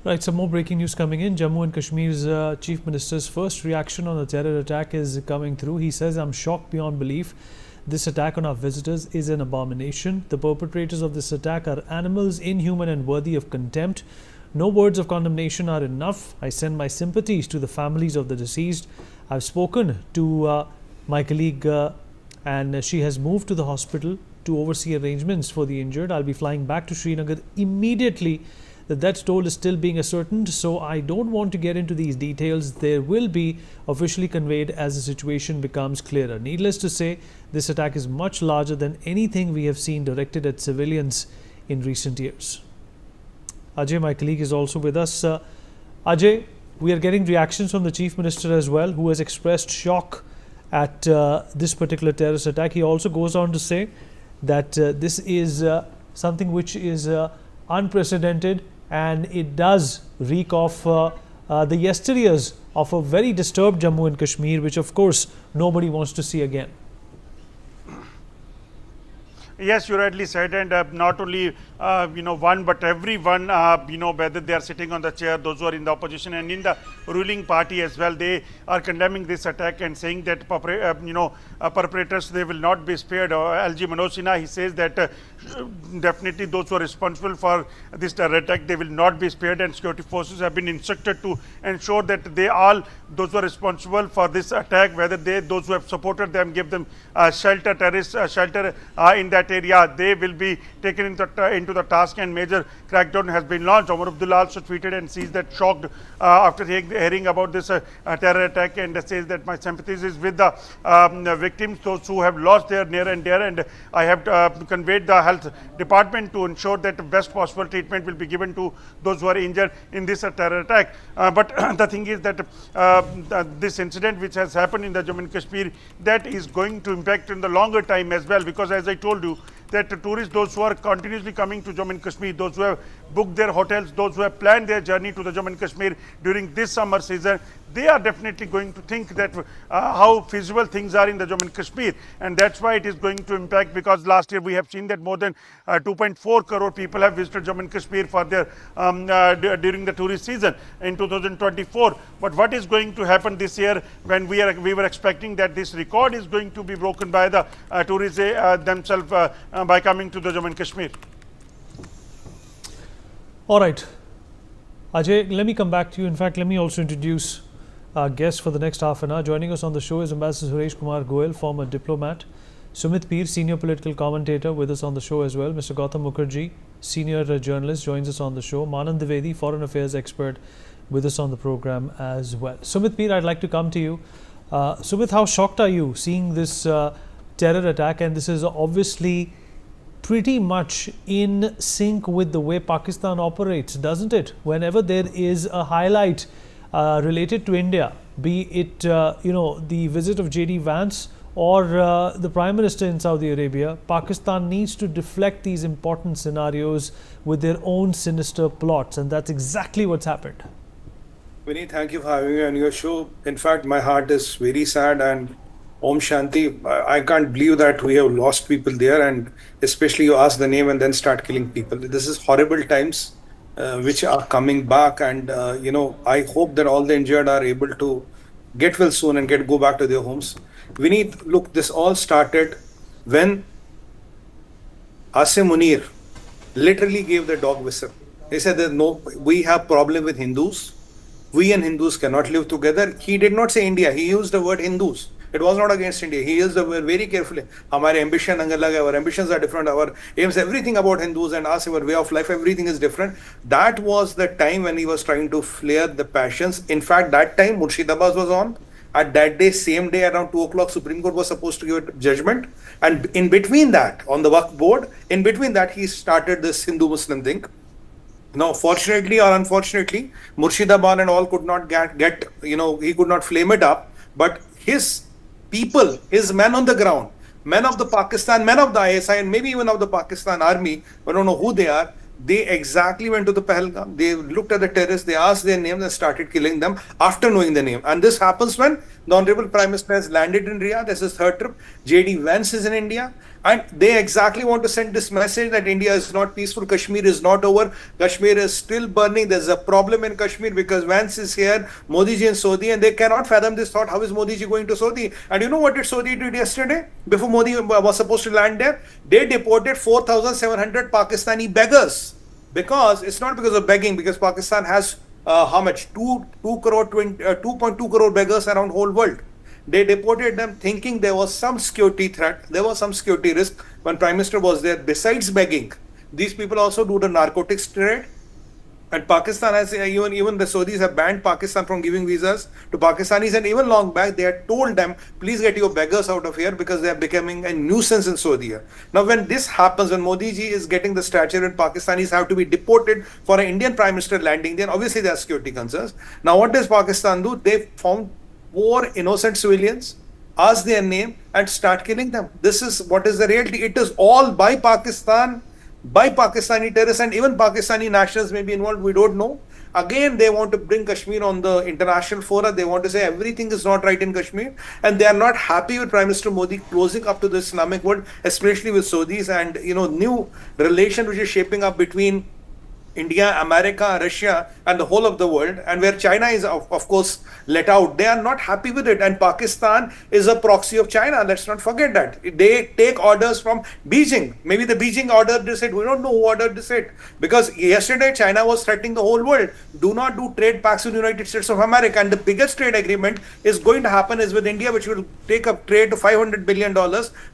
Right, some more breaking news coming in. Jammu and Kashmir's Chief Minister's first reaction on the terror attack is coming through. He says, "I'm shocked beyond belief. This attack on our visitors is an abomination. The perpetrators of this attack are animals, inhuman and worthy of contempt. No words of condemnation are enough. I send my sympathies to the families of the deceased. I've spoken to my colleague and she has moved to the hospital to oversee arrangements for the injured. I'll be flying back to Srinagar immediately. The death toll is still being ascertained, so I don't want to get into these details. They will be officially conveyed as the situation becomes clearer." Needless to say, this attack is much larger than anything we have seen directed at civilians in recent years. Ajay, my colleague, is also with us. Ajay, we are getting reactions from the Chief Minister as well, who has expressed shock at this particular terrorist attack. He also goes on to say that this is something which is unprecedented, and it does reek of the yesteryears of a very disturbed Jammu and Kashmir, which of course nobody wants to see again. Yes, you rightly said, and not only one, but everyone, whether they are sitting on the chair, those who are in the opposition and in the ruling party as well, they are condemning this attack and saying that perpetrators, they will not be spared. LG Manoj Sinha, he says that definitely those who are responsible for this terror attack, they will not be spared, and security forces have been instructed to ensure that those who are responsible for this attack, whether those who have supported them, give them shelter, terrorist shelter in that area, they will be taken into the task, and major crackdown has been launched. Omar Abdullah also tweeted and says that shocked after hearing about this terror attack, and says that my sympathies is with the victims, those who have lost their near and dear, and I have conveyed the health department to ensure that the best possible treatment will be given to those who are injured in this terror attack. But the thing is that this incident which has happened in the Jammu and Kashmir, that is going to impact in the longer time as well, because as I told you, that tourists, those who are continuously coming to Jammu and Kashmir, those who have booked their hotels, those who have planned their journey to the Jammu and Kashmir during this summer season, they are definitely going to think that how feasible things are in the Jammu and Kashmir, and that's why it is going to impact, because last year we have seen that more than 2.4 crore people have visited Jammu and Kashmir for their during the tourist season in 2024. But what is going to happen this year, when we were expecting that this record is going to be broken by the tourists themselves by coming to the Jammu and Kashmir. All right, Ajay, let me come back to you. In fact, let me also introduce our guest for the next half an hour. Joining us on the show is Ambassador Suresh Kumar Goel, former diplomat; Sumit Peer, senior political commentator, with us on the show as well; Mr. Gautam Mukherjee, senior journalist, joins us on the show; Manand Dwivedi, foreign affairs expert, with us on the program as well. Sumit Peer, I'd like to come to you. Sumit, how shocked are you seeing this terror attack? And this is obviously pretty much in sync with the way Pakistan operates, doesn't it? Whenever there is a highlight related to India, be it the visit of J.D. Vance or the Prime Minister in Saudi Arabia, Pakistan needs to deflect these important scenarios with their own sinister plots, and that's exactly what's happened. Vinny, thank you for having me on your show. In fact, my heart is very sad, and Om Shanti. I can't believe that we have lost people there, and especially you ask the name and then start killing people. This is horrible times which are coming back, and I hope that all the injured are able to get well soon and go back to their homes. Vinny, look, this all started when Asim Munir literally gave the dog whistle. He said that no, we have problem with Hindus. We and Hindus cannot live together. He did not say India. He used the word Hindus. It was not against India. He used the word very carefully. Our ambition, our ambitions are different. Our aims, everything about Hindus and us, our way of life, everything is different. That was the time when he was trying to flare the passions. In fact, that time Murshidabad was on. At that day, same day, around 2 o'clock, Supreme Court was supposed to give a judgment. And in between that, on the Waqf board, in between that, he started this Hindu-Muslim thing. Now, fortunately or unfortunately, Murshidabad and all could not get he could not flame it up. But his people, his men on the ground, men of the Pakistan, men of the ISI, and maybe even of the Pakistan army, I don't know who they are, they exactly went to the Pahalgam. They looked at the terrorists, they asked their names and started killing them after knowing the name. And this happens when the Honorable Prime Minister has landed in Riyadh. This is his third trip. J.D. Vance is in India. And they exactly want to send this message that India is not peaceful, Kashmir is not over, Kashmir is still burning, there's a problem in Kashmir because Vance is here, Modi ji in Saudi, and they cannot fathom this thought. How is Modi ji going to Saudi? And you know what did Saudi did yesterday? Before Modi was supposed to land there, they deported 4,700 Pakistani beggars. Because it's not because of begging, because Pakistan has how much? 2.2 crore beggars around whole world. They deported them thinking there was some security threat, there was some security risk when Prime Minister was there. Besides begging, these people also do the narcotics trade. And Pakistan has, even the Saudis have banned Pakistan from giving visas to Pakistanis. And even long back, they had told them, please get your beggars out of here because they are becoming a nuisance in Saudi. Now, when this happens, when Modi ji is getting the stature and Pakistanis have to be deported for an Indian Prime Minister landing, then obviously there are security concerns. Now, what does Pakistan do? They found 4 innocent civilians, ask their name, and start killing them. This is what is the reality. It is all by Pakistan, by Pakistani terrorists, and even Pakistani nationals may be involved. We don't know. Again, they want to bring Kashmir on the international fora. They want to say everything is not right in Kashmir, and they are not happy with Prime Minister Modi closing up to the Islamic world, especially with Saudis, and new relation which is shaping up between India, America, Russia, and the whole of the world, and where China is, of course, let out. They are not happy with it. And Pakistan is a proxy of China. Let's not forget that. They take orders from Beijing. Maybe the Beijing ordered this. We don't know who ordered this. Because yesterday, China was threatening the whole world. Do not do trade pacts with the United States of America. And the biggest trade agreement is going to happen is with India, which will take a trade to $500 billion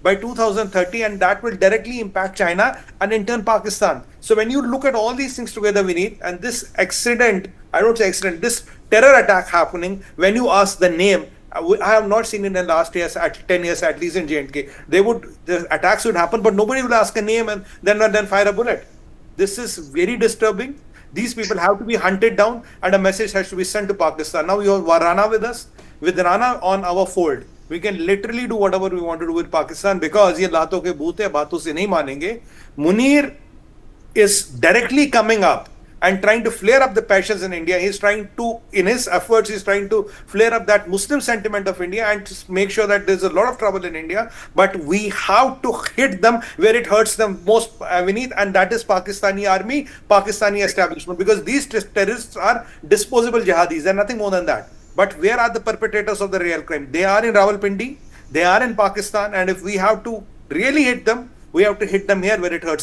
by 2030. And that will directly impact China and in turn Pakistan. So when you look at all these things together, Vineet, and this accident, I don't say accident, this terror attack happening, when you ask the name, I have not seen in the last years, 10 years at least in J&K, the attacks would happen, but nobody will ask a name and then fire a bullet. This is very disturbing. These people have to be hunted down and a message has to be sent to Pakistan. Now you have Rana with us. With Rana on our fold, we can literally do whatever we want to do with Pakistan because ye laaton ke bhoot hai, baaton se nahi manenge. Munir is directly coming up and trying to flare up the passions in India. He's trying to, in his efforts, he's trying to flare up that Muslim sentiment of India and to make sure that there's a lot of trouble in India. But we have to hit them where it hurts them most, Vineet, and that is Pakistani army, Pakistani establishment, because these terrorists are disposable jihadis. They're nothing more than that. But where are the perpetrators of the real crime? They are in Rawalpindi, they are in Pakistan, and if we have to really hit them, we have to hit them here where it hurts them.